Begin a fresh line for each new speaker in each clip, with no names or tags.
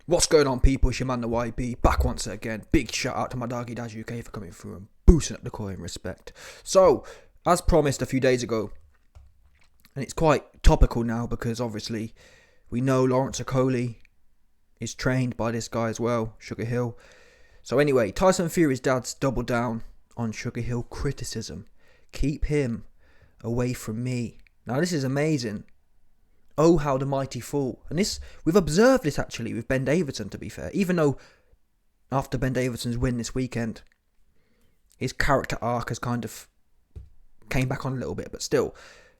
What's going on, people? It's your man, the YB, back once again. Big shout out to my doggy Daz UK for coming through and boosting up the coin respect. So, as promised a few days ago, and it's quite topical now because obviously we know Lawrence Okoli is trained by this guy as well, Sugar Hill. So anyway, Tyson Fury's dad's doubled down on Sugar Hill criticism. Keep him away from me. Now this is amazing. Oh, how the mighty fall. And this, we've observed this actually with Ben Davison, to be fair. Even though after Ben Davison's win this weekend, his character arc has kind of came back on a little bit. But still,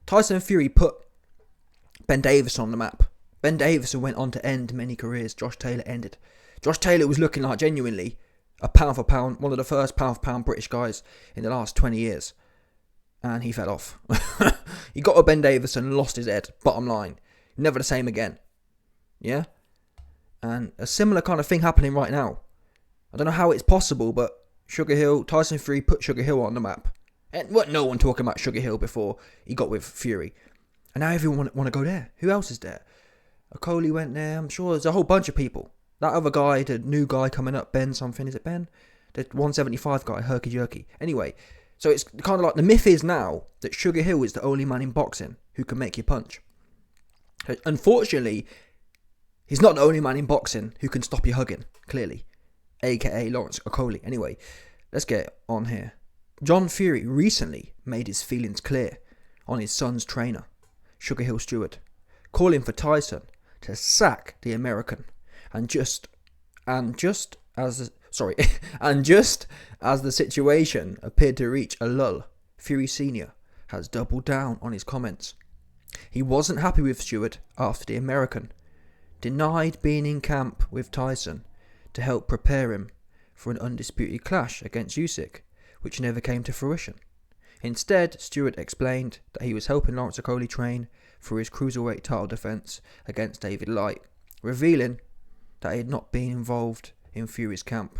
Tyson Fury put Ben Davison on the map. Ben Davison went on to end many careers. Josh Taylor ended. Josh Taylor was looking like genuinely a pound for pound, one of the first pound for pound British guys in the last 20 years. And he fell off. He got a Ben Davison and lost his head, bottom line. Never the same again. Yeah? And a similar kind of thing happening right now. I don't know how it's possible, but Sugar Hill, Tyson Fury put Sugar Hill on the map. And what no one talking about Sugar Hill before he got with Fury. And now everyone want to go there. Who else is there? Okoli went there. I'm sure there's a whole bunch of people. That other guy, the new guy coming up, Ben something. Is it Ben? The 175 guy, Herky Jerky. Anyway, so it's kind of like the myth is now that Sugar Hill is the only man in boxing who can make you punch. Unfortunately, he's not the only man in boxing who can stop you hugging, clearly. AKA Lawrence Okoli. Anyway, let's get on here. John Fury recently made his feelings clear on his son's trainer, Sugar Hill Stewart, calling for Tyson to sack the American. And just as the situation appeared to reach a lull, Fury Sr. has doubled down on his comments. He wasn't happy with Stewart after the American denied being in camp with Tyson to help prepare him for an undisputed clash against Usyk, which never came to fruition. Instead, Stewart explained that he was helping Lawrence Okoli train for his cruiserweight title defense against David Light, revealing that he had not been involved in Fury's camp.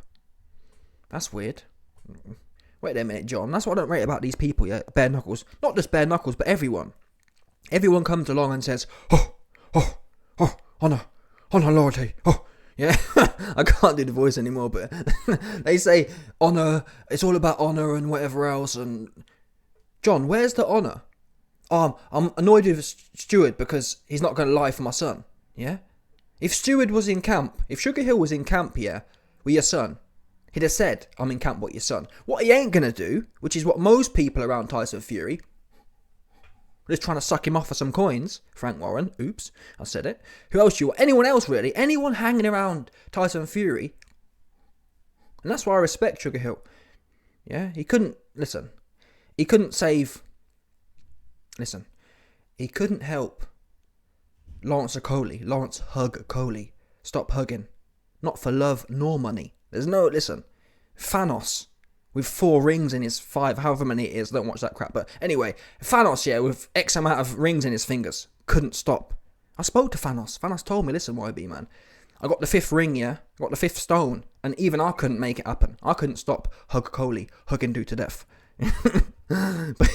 That's weird. Wait a minute, John. That's what I don't rate about these people, yeah? Bare knuckles. Not just bare knuckles, but everyone. Everyone comes along and says, honour, loyalty, yeah. I can't do the voice anymore, but they say honour, it's all about honour and whatever else. And John, where's the honour? I'm annoyed with Stewart because he's not going to lie for my son, yeah? If Stewart was in camp, if Sugar Hill was in camp, yeah, with your son, he'd have said, I'm in camp with your son. What he ain't going to do, which is what most people around Tyson Fury, just trying to suck him off for some coins. Frank Warren. Oops, I said it. Who else you want? Anyone else, really? Anyone hanging around Tyson Fury. And that's why I respect Sugar Hill. Yeah, he couldn't help Lawrence Hug Okoli stop hugging. Not for love nor money. Thanos with 4 rings in his 5, however many it is, don't watch that crap. But anyway, Thanos, yeah, with X amount of rings in his fingers, couldn't stop. I spoke to Thanos. Thanos told me, listen, YB, man, I got the 5th ring, yeah, I got the 5th stone, and even I couldn't make it happen. I couldn't stop Hug Okoli hugging dude to death. but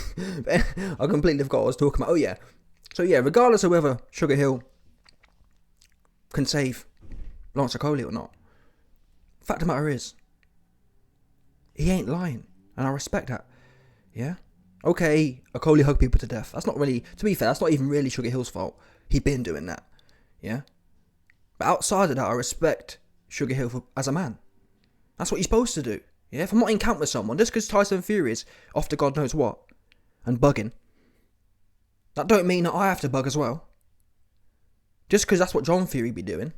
I completely forgot what I was talking about. Oh yeah. So yeah, regardless of whether Sugar Hill can save Lawrence Okoli or not, fact of the matter is, he ain't lying, and I respect that. Yeah? Okay, Okoli hugged people to death. That's not really, to be fair, that's not even really Sugar Hill's fault. He'd been doing that. Yeah? But outside of that, I respect Sugar Hill as a man. That's what you're supposed to do. Yeah? If I'm not in camp with someone, just because Tyson Fury is off to God knows what, and bugging, that don't mean that I have to bug as well. Just because that's what John Fury be doing.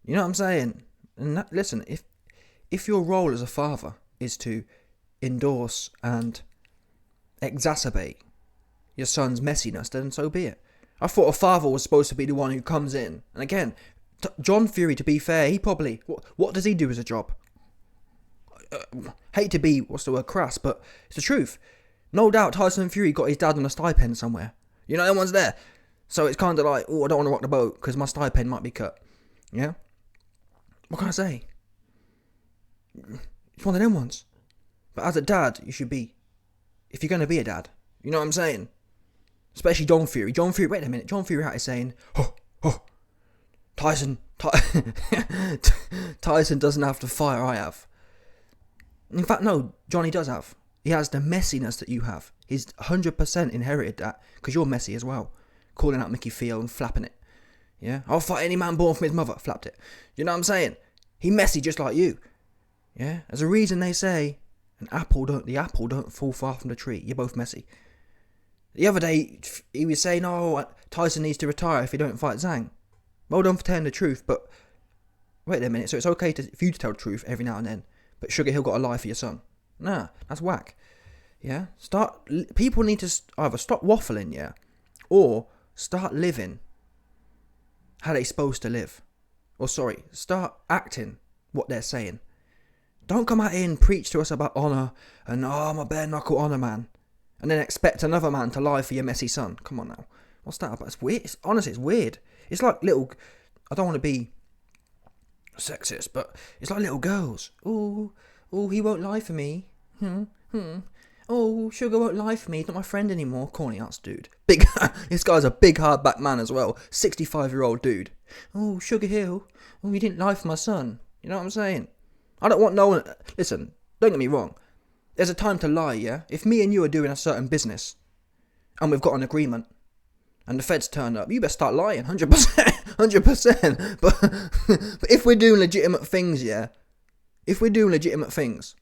You know what I'm saying? And listen, if your role as a father is to endorse and exacerbate your son's messiness, then so be it. I thought a father was supposed to be the one who comes in. And again, John Fury, to be fair, he probably... What does he do as a job? Hate to be, crass, but it's the truth. No doubt Tyson Fury got his dad on a stipend somewhere. You know, no one's there. So it's kind of like, I don't want to rock the boat because my stipend might be cut. Yeah? What can I say? It's one of them ones. But as a dad, you should be. If you're going to be a dad. You know what I'm saying? Especially John Fury. John Fury, wait a minute. John Fury out is saying, Tyson doesn't have the fire I have. In fact, no, Johnny does have. He has the messiness that you have. He's 100% inherited that, because you're messy as well. Calling out Mickey Theo and flapping it. Yeah, I'll fight any man born from his mother. Flapped it. You know what I'm saying? He messy just like you. Yeah, there's a reason they say the apple don't fall far from the tree. You're both messy. The other day, he was saying, oh, Tyson needs to retire if he don't fight Zhang. Well done for telling the truth, but wait a minute. So it's okay for you to tell the truth every now and then, but Sugar Hill got to lie for your son. Nah, that's whack. Yeah, people need to either stop waffling, yeah, or start living how they're supposed to live. Or start acting what they're saying. Don't come out here and preach to us about honour and, I'm a bare knuckle honour man, and then expect another man to lie for your messy son. Come on now. What's that about? It's weird. Honestly, it's weird. It's like I don't want to be sexist, but it's like little girls. Oh, he won't lie for me. Oh, Sugar won't lie for me. He's not my friend anymore. Corny ass dude. This guy's a big hardback man as well. 65-year-old dude. Oh, Sugar Hill. Oh, you didn't lie for my son. You know what I'm saying? I don't want no one. Listen, don't get me wrong. There's a time to lie, yeah? If me and you are doing a certain business and we've got an agreement and the feds turn up, you better start lying. 100%. 100%. But if we're doing legitimate things, yeah? If we're doing legitimate things,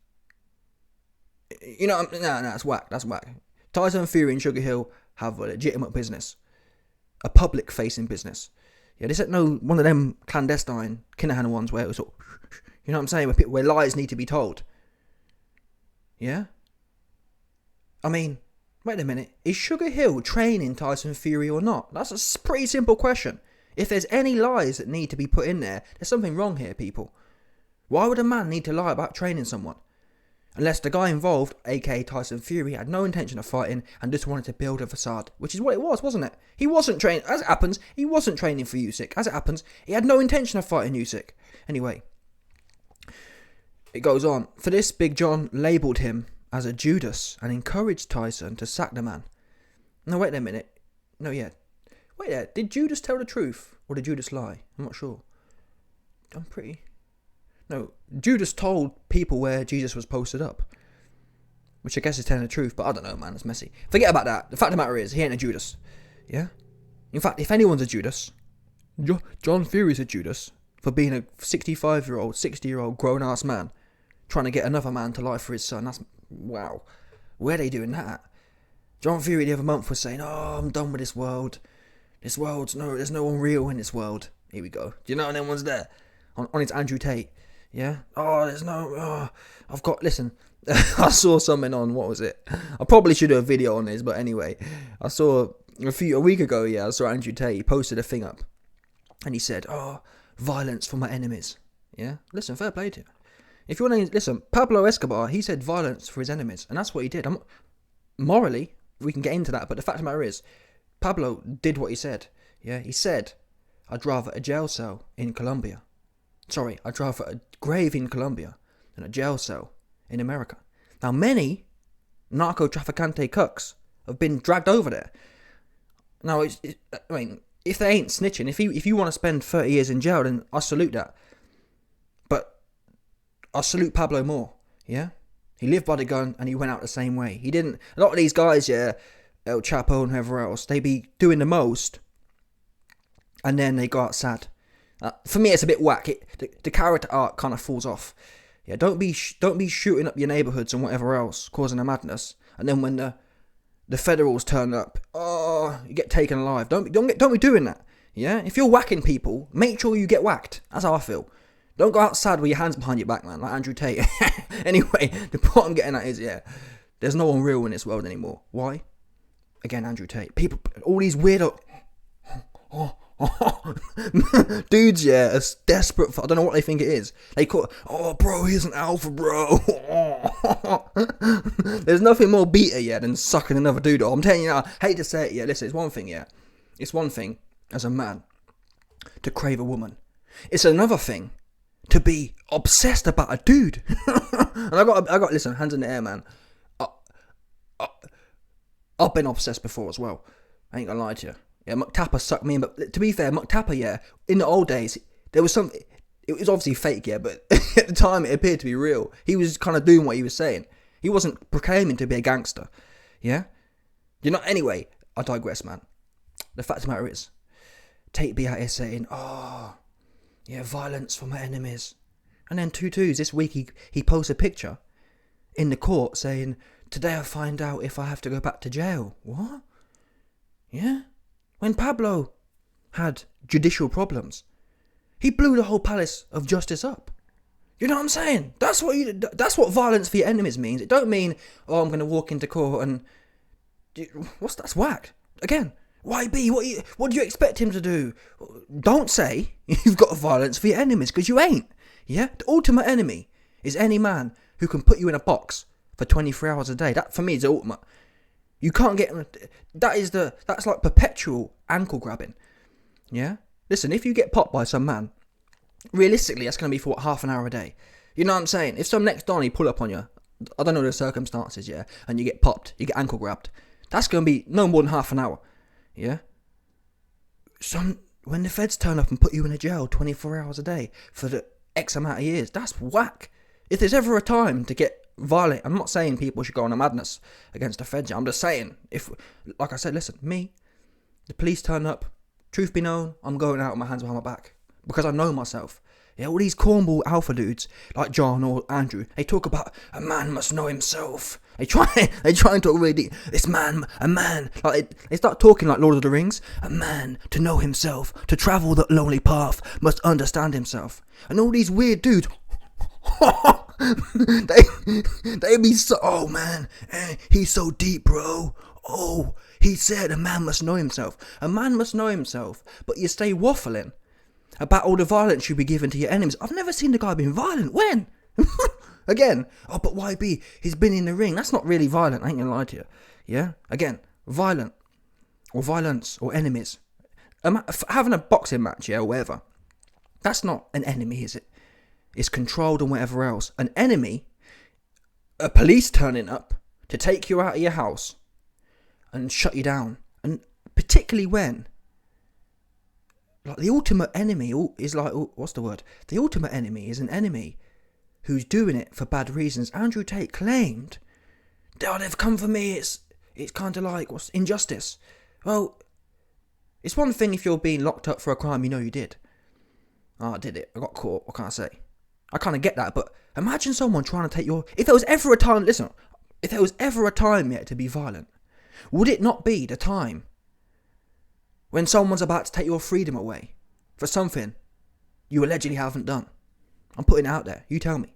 you know, that's whack. That's whack. Tyson Fury and Sugar Hill have a legitimate business, a public-facing business. Yeah, this ain't no one of them clandestine Kinahan ones where it was, you know what I'm saying, where lies need to be told. Yeah. I mean, wait a minute. Is Sugar Hill training Tyson Fury or not? That's a pretty simple question. If there's any lies that need to be put in there, there's something wrong here, people. Why would a man need to lie about training someone? Unless the guy involved, aka Tyson Fury, had no intention of fighting and just wanted to build a facade. Which is what it was, wasn't it? He wasn't training, as it happens, he wasn't training for Usyk. As it happens, he had no intention of fighting Usyk. Anyway, it goes on. For this, Big John labelled him as a Judas and encouraged Tyson to sack the man. No, wait a minute. No, yeah. Wait there. Did Judas tell the truth or did Judas lie? I'm not sure. No, Judas told people where Jesus was posted up. Which I guess is telling the truth, but I don't know, man. It's messy. Forget about that. The fact of the matter is, he ain't a Judas. Yeah? In fact, if anyone's a Judas, John Fury's a Judas for being a 65-year-old, 60-year-old grown-ass man trying to get another man to lie for his son. That's, wow. Where are they doing that? John Fury the other month was saying, oh, I'm done with this world. There's no one real in this world. Here we go. Do you know when anyone's there? On its Andrew Tate. Yeah? Listen, I saw something on, what was it? I probably should do a video on this, but anyway. I saw, a week ago, I saw Andrew Tate, he posted a thing up. And he said, violence for my enemies. Yeah? Listen, fair play to you. If you want to, listen, Pablo Escobar, he said violence for his enemies. And that's what he did. Morally, we can get into that, but the fact of the matter is, Pablo did what he said. Yeah? He said, I'd rather a jail cell in Colombia. I'd rather a grave in Colombia than a jail cell in America. Now, many narco-trafficante cucks have been dragged over there. Now, if they ain't snitching, if you want to spend 30 years in jail, then I salute that. But I salute Pablo more, yeah? He lived by the gun and he went out the same way. He didn't... A lot of these guys, yeah, El Chapo and whoever else, they be doing the most and then they go out sad. For me, it's a bit whack. The character arc kind of falls off. Yeah, don't be shooting up your neighbourhoods and whatever else, causing a madness. And then when the federals turn up, you get taken alive. Don't be doing that. Yeah, if you're whacking people, make sure you get whacked. That's how I feel. Don't go outside with your hands behind your back, man, like Andrew Tate. Anyway, the point I'm getting at is, there's no one real in this world anymore. Why? Again, Andrew Tate. People, all these weirdo... dudes, are desperate for, I don't know what they think it is. They call it, bro, he's an alpha, bro. There's nothing more beta, than sucking another dude. I'm telling you now, I hate to say it, listen, it's one thing, It's one thing, as a man, to crave a woman. It's another thing to be obsessed about a dude. And I got, listen, hands in the air, man. I've been obsessed before as well. I ain't gonna lie to you. Yeah, McTapper sucked me in. But to be fair, McTapper, yeah, in the old days, there was some... It was obviously fake, yeah, but at the time it appeared to be real. He was kind of doing what he was saying. He wasn't proclaiming to be a gangster. Yeah? Anyway, I digress, man. The fact of the matter is, Tate be out here saying, oh, yeah, violence for my enemies. And then 2-2s, this week he posts a picture in the court saying, today I find out if I have to go back to jail. What? Yeah? When Pablo had judicial problems, he blew the whole palace of justice up. You know what I'm saying? That's what violence for your enemies means. It don't mean, oh, I'm going to walk into court and... That's whack. Again, YB, what do you expect him to do? Don't say you've got violence for your enemies, because you ain't. Yeah? The ultimate enemy is any man who can put you in a box for 23 hours a day. That, for me, is the ultimate. You can't get... That's like perpetual ankle grabbing. Yeah? Listen, if you get popped by some man, realistically, that's going to be for half an hour a day. You know what I'm saying? If some next Donny pull up on you, I don't know the circumstances, yeah, and you get popped, you get ankle grabbed, that's going to be no more than half an hour. Yeah? When the feds turn up and put you in a jail 24 hours a day for the X amount of years, that's whack. If there's ever a time to get violent, I'm not saying people should go on a madness against the feds. I'm just saying, like I said, listen, the police turn up, truth be known, I'm going out with my hands behind my back. Because I know myself. Yeah, all these cornball alpha dudes, like John or Andrew, they talk about a man must know himself. They try and talk really deep. A man, like they start talking like Lord of the Rings. A man to know himself, to travel the lonely path, must understand himself. And all these weird dudes, they be so, oh man, he's so deep, bro. Oh, he said a man must know himself. A man must know himself, but you stay waffling about all the violence you'll be giving to your enemies. I've never seen the guy being violent. When? Again, oh, but YB, he's been in the ring. That's not really violent, I ain't gonna lie to you. Yeah? Again, violent, or violence, or enemies. Having a boxing match, yeah, or whatever, that's not an enemy, is it? It's controlled and whatever else. An enemy, a police turning up to take you out of your house and shut you down. And particularly when... Like, the ultimate enemy is like, what's the word? The ultimate enemy is an enemy who's doing it for bad reasons. Andrew Tate claimed, oh, they've come for me, it's kind of like, what's injustice? Well, it's one thing if you're being locked up for a crime you know you did. Oh, I did it, I got caught, what can I say? I kind of get that, but imagine someone trying to take your... If there was ever a time, listen, if there was ever a time yet to be violent, would it not be the time when someone's about to take your freedom away for something you allegedly haven't done? I'm putting it out there. You tell me.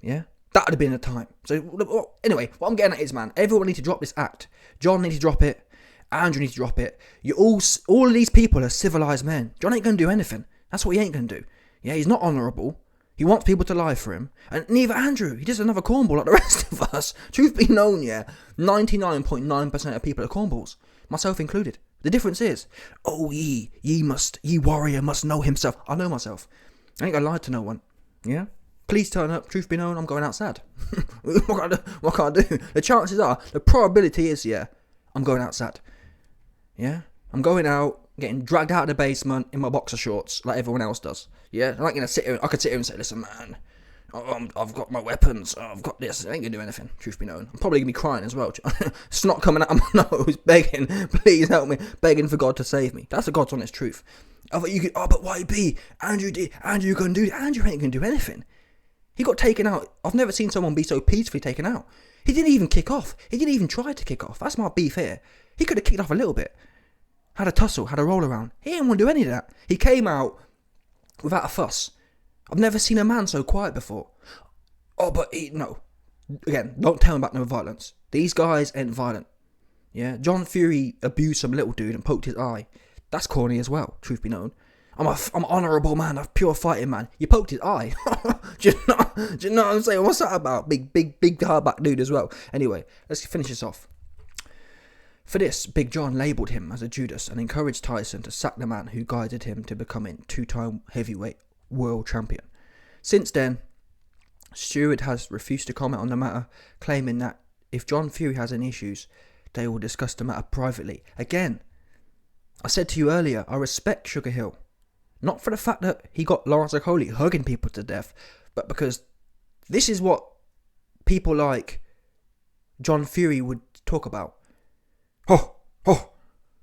Yeah? That would have been the time. So, anyway, what I'm getting at is, man, everyone needs to drop this act. John needs to drop it. Andrew needs to drop it. All of these people are civilized men. John ain't going to do anything. That's what he ain't going to do. Yeah, he's not honourable. He wants people to lie for him. And neither Andrew. He does another cornball like the rest of us. Truth be known, yeah, 99.9% of people are cornballs. Myself included. The difference is, oh, ye warrior must know himself. I know myself. I ain't gonna lie to no one. Yeah? Please turn up. Truth be known, I'm going outside. What can I do? The chances are, the probability is, yeah, I'm going outside. Yeah? I'm going out, getting dragged out of the basement in my boxer shorts like everyone else does. Yeah? I'm not gonna sit here. I could sit here and say, listen, man, I've got my weapons, I've got this, I ain't gonna do anything, truth be known. I'm probably gonna be crying as well. Snot coming out of my nose, begging, please help me, begging for God to save me. That's the God's honest truth. I thought you could, but YB, Andrew couldn't do it. Andrew ain't gonna do anything. He got taken out. I've never seen someone be so peacefully taken out. He didn't even kick off. He didn't even try to kick off. That's my beef here. He could have kicked off a little bit. Had a tussle, had a roll around. He didn't want to do any of that. He came out without a fuss. I've never seen a man so quiet before. Oh, but no. Again, don't tell him about no violence. These guys ain't violent. Yeah? John Fury abused some little dude and poked his eye. That's corny as well, truth be known. I'm an honourable man, I'm a pure fighting man. You poked his eye. do you know what I'm saying? What's that about? Big hardback dude as well. Anyway, let's finish this off. For this, Big John labelled him as a Judas and encouraged Tyson to sack the man who guided him to becoming two-time heavyweight world champion. Since then, Stewart has refused to comment on the matter, claiming that if John Fury has any issues, they will discuss the matter privately. Again, I said to you earlier, I respect Sugar Hill. Not for the fact that he got Lawrence Okolie hugging people to death, but because this is what people like John Fury would talk about. Oh,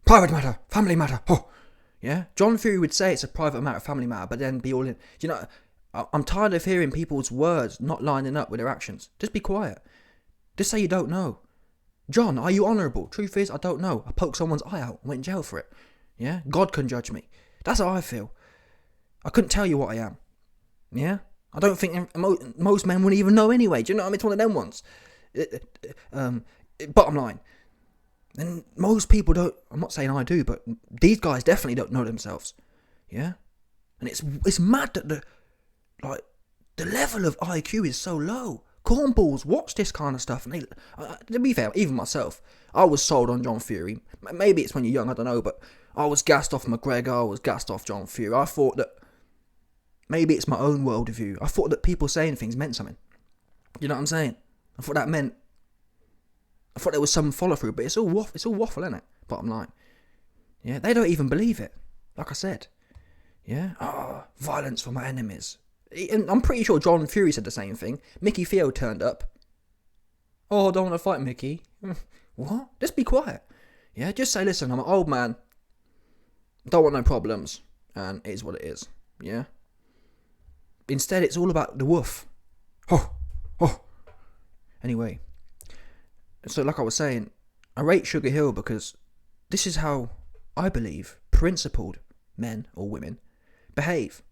private matter, family matter, yeah? John Fury would say it's a private matter, family matter, but then be all in. Do you know, I'm tired of hearing people's words not lining up with their actions. Just be quiet. Just say you don't know. John, are you honourable? Truth is, I don't know. I poked someone's eye out and went in jail for it. Yeah? God can judge me. That's how I feel. I couldn't tell you what I am. Yeah? I don't think most men wouldn't even know anyway. Do you know what I mean? It's one of them ones. Bottom line. And most people don't, I'm not saying I do, but these guys definitely don't know themselves. Yeah? And it's mad that the level of IQ is so low. Cornballs watch this kind of stuff, and to be fair, even myself, I was sold on John Fury. Maybe it's when you're young, I don't know, but I was gassed off McGregor, I was gassed off John Fury. I thought that maybe it's my own worldview. I thought that people saying things meant something. You know what I'm saying? I thought there was some follow through, but it's all waffle, isn't it? Bottom line. Yeah, they don't even believe it. Like I said. Yeah? Violence for my enemies. And I'm pretty sure John Fury said the same thing. Mickey Theo turned up. Oh, I don't want to fight Mickey. What? Just be quiet. Yeah, just say, listen, I'm an old man. Don't want no problems. And it is what it is. Yeah? Instead, it's all about the woof. Anyway. So like I was saying, I rate Sugar Hill because this is how I believe principled men or women behave.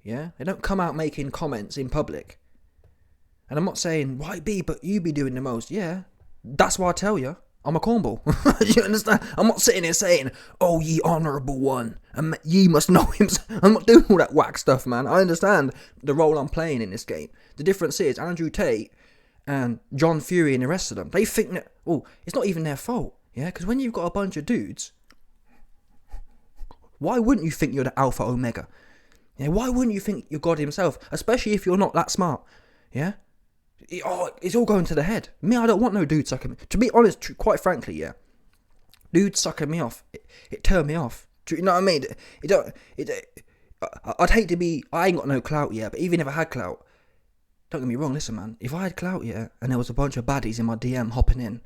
Yeah? They don't come out making comments in public. And I'm not saying, why be, but you be doing the most. Yeah, that's why I tell you, I'm a cornball. You understand? I'm not sitting here saying, oh, ye honourable one, and ye must know him. I'm not doing all that whack stuff, man. I understand the role I'm playing in this game. The difference is, Andrew Tate and John Fury and the rest of them, they think that, it's not even their fault. Yeah, because when you've got a bunch of dudes, why wouldn't you think you're the Alpha Omega? Yeah, why wouldn't you think you're God himself? Especially if you're not that smart. Yeah? It's all going to the head. Me, I don't want no dude sucking me. To be honest, quite frankly, yeah. Dude sucking me off. It turned me off. Do you know what I mean? I'd hate to be... I ain't got no clout yet, but even if I had clout... Don't get me wrong, listen, man. If I had clout, yeah, and there was a bunch of baddies in my DM hopping in,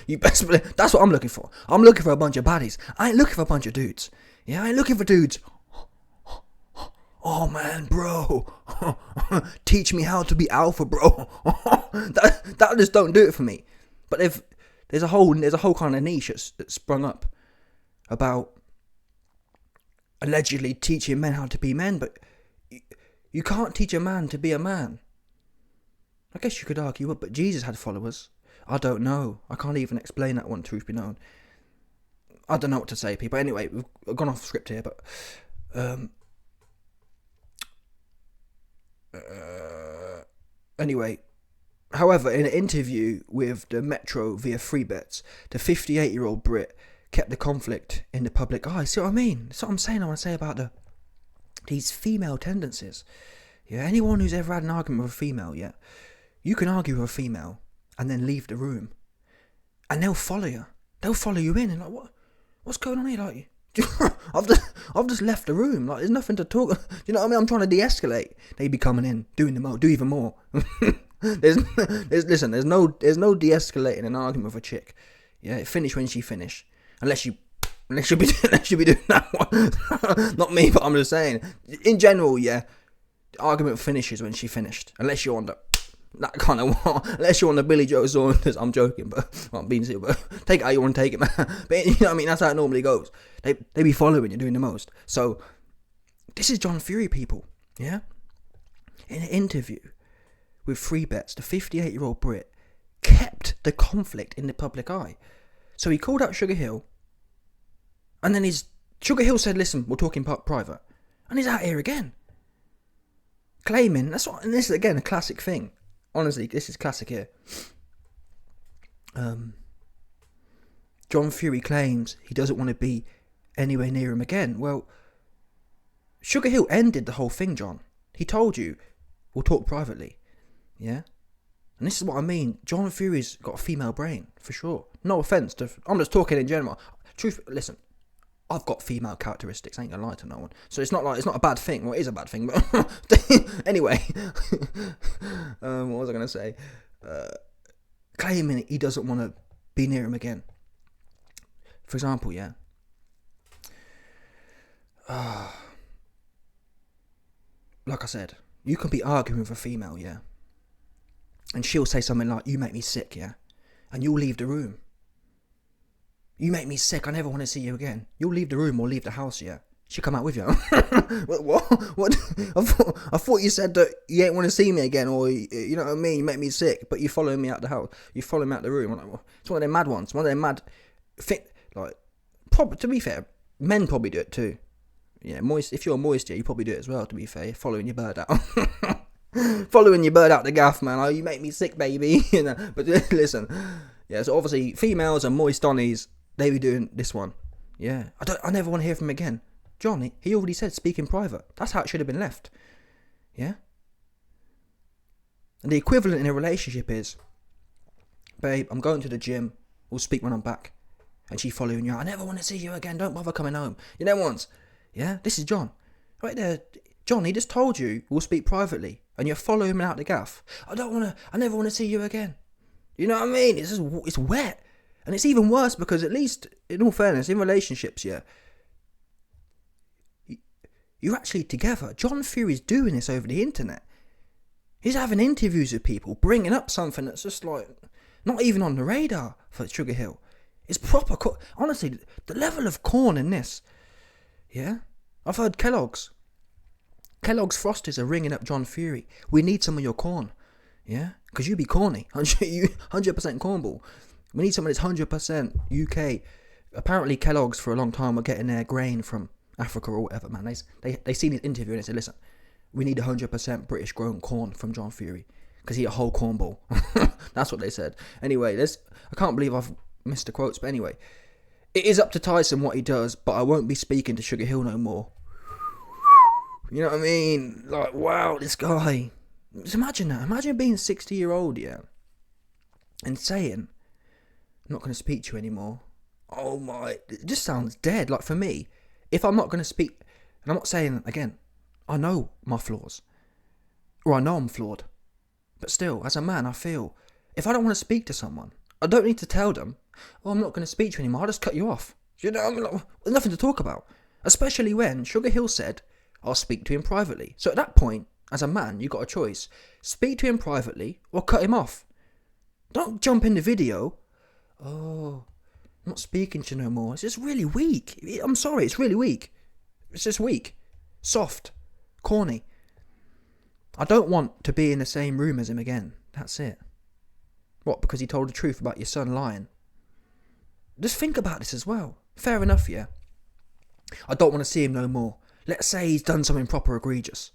you best believe... That's what I'm looking for. I'm looking for a bunch of baddies. I ain't looking for a bunch of dudes. Yeah, I ain't looking for dudes... Oh man, bro, teach me how to be alpha, bro. that just don't do it for me. But if there's a whole kind of niche that's sprung up about allegedly teaching men how to be men, but you can't teach a man to be a man. I guess you could argue, but Jesus had followers. I don't know. I can't even explain that one, truth be known. I don't know what to say, people. Anyway, we've gone off script here, but anyway, however, in an interview with the Metro via Free Bets, the 58-year-old Brit kept the conflict in the public eye. See what I mean? That's what I'm saying. I want to say about these female tendencies. Yeah, anyone who's ever had an argument with a female, yeah, you can argue with a female and then leave the room, and they'll follow you. They'll follow you in and like, what's going on here? Like, I've just left the room. Like, there's nothing to talk. You know what I mean? I'm trying to de-escalate. They be coming in, do even more. there's no de-escalating an argument with a chick. Yeah, it finished when she finished. Unless you be doing that one. Not me, but I'm just saying. In general, yeah, the argument finishes when she finished. Unless you're on that kind of one. Unless you're on the Billy Joe Saunders. I'm joking, but I'm being serious. But take it how you want to take it, man. But you know what I mean? That's how it normally goes. They be following you, doing the most. So this is John Fury, people. Yeah. In an interview with Free Bets, the 58-year-old Brit kept the conflict in the public eye. So he called out Sugar Hill, and then Sugar Hill said, "Listen, we're talking private," and he's out here again, claiming and this is again a classic thing. Honestly, this is classic here. John Fury claims he doesn't want to be anywhere near him again. Well, Sugar Hill ended the whole thing, John. He told you, we'll talk privately. Yeah? And this is what I mean. John Fury's got a female brain, for sure. No offence. I'm just talking in general. Listen, I've got female characteristics. I ain't gonna lie to no one. So it's not a bad thing. Well, it is a bad thing, but anyway. What was I gonna say? Claiming he doesn't want to be near him again. For example, yeah. Like I said, you can be arguing with a female, yeah, and she'll say something like, "You make me sick," yeah, and you'll leave the room. You make me sick. I never want to see you again. You'll leave the room or leave the house, yeah. She come out with you. What? What? I thought you said that you ain't want to see me again, or you know what I mean. You make me sick, but you following me out the house. You follow me out the room. It's one of them mad ones. One of them mad. To be fair, men probably do it too. Yeah, moist. If you're moist, yeah, you probably do it as well. To be fair, following your bird out. Following your bird out the gaff, man. Oh, you make me sick, baby. You know. But listen, yeah. So obviously, females and moist donnies, they be doing this one. Yeah, I never want to hear from him again. John, he already said speak in private. That's how it should have been left. Yeah. And the equivalent in a relationship is, babe, I'm going to the gym. We'll speak when I'm back. And she following you. I never want to see you again. Don't bother coming home. You know once. Yeah. This is John. Right there. John, he just told you we'll speak privately, and you're following him out the gaff. I never want to see you again. You know what I mean? It's wet. And it's even worse because, at least, in all fairness, in relationships, yeah, you're actually together. John Fury's doing this over the internet. He's having interviews with people, bringing up something that's just like, not even on the radar for Sugar Hill. It's proper, honestly, the level of corn in this, yeah? I've heard Kellogg's Frosties are ringing up John Fury. We need some of your corn, yeah? Because you be corny. 100% cornball. We need something that's 100% UK. Apparently Kellogg's for a long time were getting their grain from Africa or whatever, man. They seen his interview and they said, listen, we need 100% British grown corn from John Fury because he a whole cornball. That's what they said. Anyway, I can't believe I've missed the quotes, but anyway, it is up to Tyson what he does, but I won't be speaking to Sugar Hill no more. You know what I mean? Like, wow, this guy. Just imagine that. Imagine being 60-year-old, yeah, and saying, I'm not going to speak to you anymore. Oh my, it just sounds dead. Like, for me, if I'm not going to speak, and I'm not saying, again, I know my flaws, or I know I'm flawed, but still, as a man, I feel, if I don't want to speak to someone, I don't need to tell them, oh, I'm not going to speak to you anymore, I'll just cut you off. You know, there's nothing to talk about. Especially when Sugar Hill said, I'll speak to him privately. So at that point, as a man, you've got a choice. Speak to him privately, or cut him off. Don't jump in the video, oh, I'm not speaking to you no more. It's just really weak. I'm sorry, it's really weak. It's just weak. Soft. Corny. I don't want to be in the same room as him again. That's it. What, because he told the truth about your son lying? Just think about this as well. Fair enough, yeah. I don't want to see him no more. Let's say he's done something proper egregious.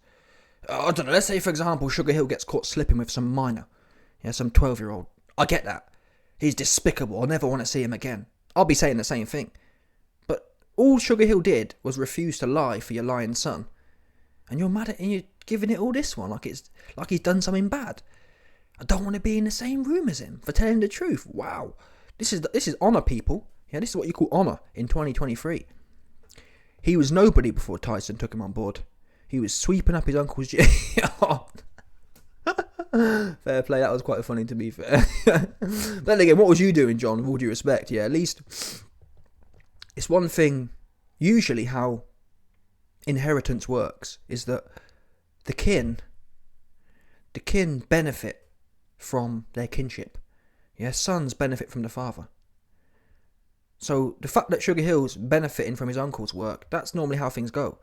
I don't know, let's say, for example, Sugar Hill gets caught slipping with some minor. Yeah, some 12-year-old. I get that. He's despicable. I'll never want to see him again. I'll be saying the same thing. But all Sugar Hill did was refuse to lie for your lying son. And you're mad at him, and you're giving it all this one like he's done something bad. I don't want to be in the same room as him for telling the truth. Wow. This is honour, people. Yeah, this is what you call honour in 2023. He was nobody before Tyson took him on board. He was sweeping up his uncle's gym. Fair play, that was quite funny, to be fair. Then again, what was you doing, John, with all due respect? Yeah, at least it's one thing, usually how inheritance works, is that the kin benefit from their kinship. Yeah, sons benefit from the father. So the fact that Sugar Hill's benefiting from his uncle's work, that's normally how things go.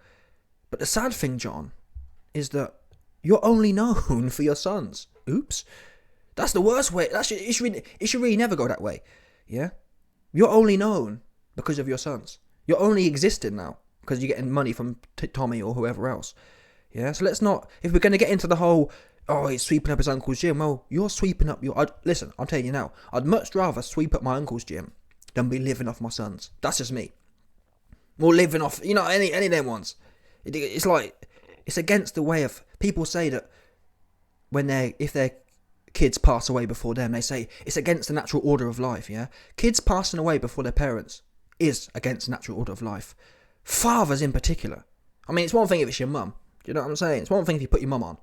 But the sad thing, John, is that you're only known for your sons. Oops. That's the worst way. It should really never go that way. Yeah? You're only known because of your sons. You're only existing now because you're getting money from Tommy or whoever else. Yeah? So let's not, if we're going to get into the whole, oh, he's sweeping up his uncle's gym. Well, you're sweeping up listen, I'll tell you now, I'd much rather sweep up my uncle's gym than be living off my sons. That's just me. More living off, any of them ones. It's like, it's against the way of, people say that if their kids pass away before them, they say it's against the natural order of life, yeah? Kids passing away before their parents is against the natural order of life. Fathers in particular. I mean, it's one thing if it's your mum. Do you know what I'm saying? It's one thing if you put your mum on.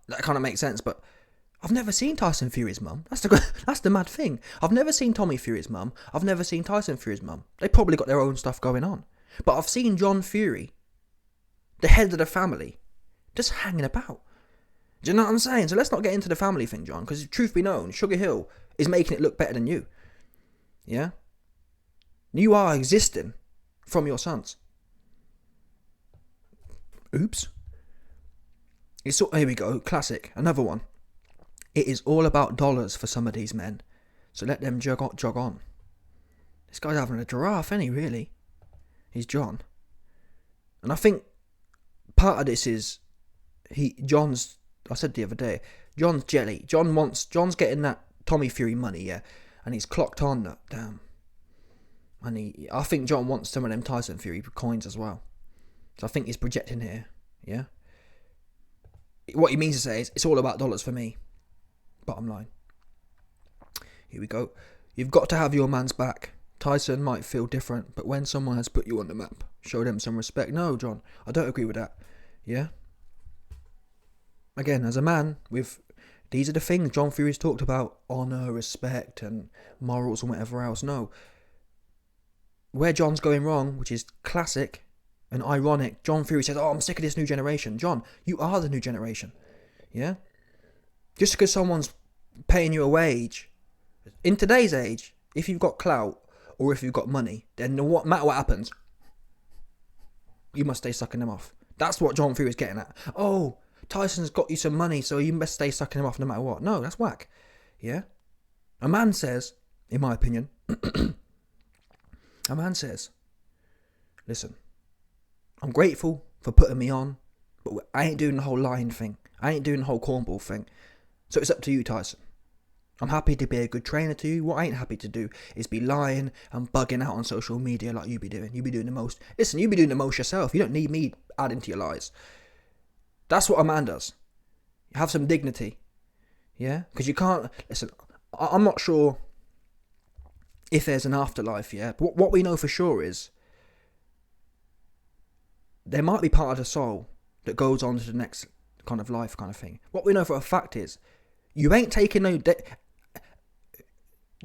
That kind of makes sense, but I've never seen Tyson Fury's mum. That's the mad thing. I've never seen Tommy Fury's mum. I've never seen Tyson Fury's mum. They probably got their own stuff going on. But I've seen John Fury, the head of the family, just hanging about. Do you know what I'm saying? So let's not get into the family thing, John, because truth be known, Sugar Hill is making it look better than you. Yeah? You are existing from your sons. Oops. Here we go, classic, another one. It is all about dollars for some of these men, so let them jog on. This guy's having a giraffe, ain't he, really? He's John. And I think part of this is, I said the other day, John's jelly. John's getting that Tommy Fury money, yeah, and he's clocked on that, damn. And I think John wants some of them Tyson Fury coins as well. So I think he's projecting here, yeah? What he means to say is, it's all about dollars for me. Bottom line. Here we go. You've got to have your man's back. Tyson might feel different, but when someone has put you on the map, show them some respect. No, John, I don't agree with that. Yeah? Again, as a man, these are the things John Fury's talked about. Honour, respect, and morals, and whatever else. No. Where John's going wrong, which is classic and ironic, John Fury says, I'm sick of this new generation. John, you are the new generation. Yeah? Just because someone's paying you a wage, in today's age, if you've got clout or if you've got money, then no matter what happens, you must stay sucking them off. That's what John Fury's getting at. Oh, Tyson's got you some money, so you must stay sucking him off no matter what. No, that's whack. Yeah? A man says, in my opinion, listen, I'm grateful for putting me on, but I ain't doing the whole lying thing. I ain't doing the whole cornball thing. So it's up to you, Tyson. I'm happy to be a good trainer to you. What I ain't happy to do is be lying and bugging out on social media like you be doing. You be doing the most. Listen, you be doing the most yourself. You don't need me adding to your lies. That's what a man does. Have some dignity. Yeah? Because you can't... Listen, I'm not sure if there's an afterlife, yeah? But what we know for sure is there might be part of the soul that goes on to the next kind of life kind of thing. What we know for a fact is you ain't taking no...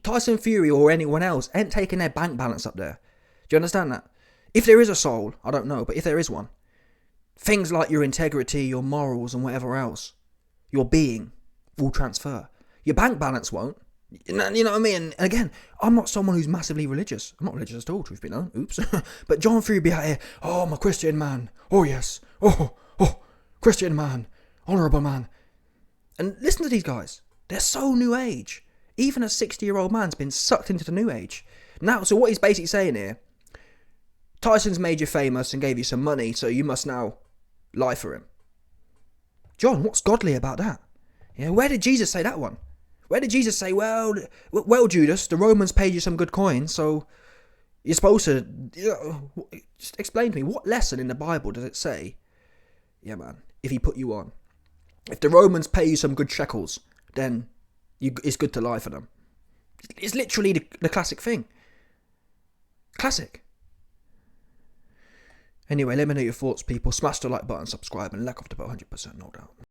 Tyson Fury or anyone else ain't taking their bank balance up there. Do you understand that? If there is a soul, I don't know, but if there is one, things like your integrity, your morals and whatever else, your being will transfer. Your bank balance won't. You know what I mean? And again, I'm not someone who's massively religious. I'm not religious at all, truth be known. Oops. But John Fury be out here, oh, I'm a Christian man. Oh, yes. Oh, Christian man. Honourable man. And listen to these guys. They're so new age. Even a 60-year-old man's been sucked into the new age. Now, so what he's basically saying here, Tyson's made you famous and gave you some money, so you must now lie for him. John, what's godly about that? Yeah, where did Jesus say that one? Where did Jesus say, well, Judas, the Romans paid you some good coin, so you're supposed to... just explain to me, what lesson in the Bible does it say, yeah, man, if he put you on? If the Romans pay you some good shekels, then it's good to lie for them. It's literally the classic thing. Classic. Anyway, let me know your thoughts, people. Smash the like button, subscribe, and like off the bell 100%, no doubt.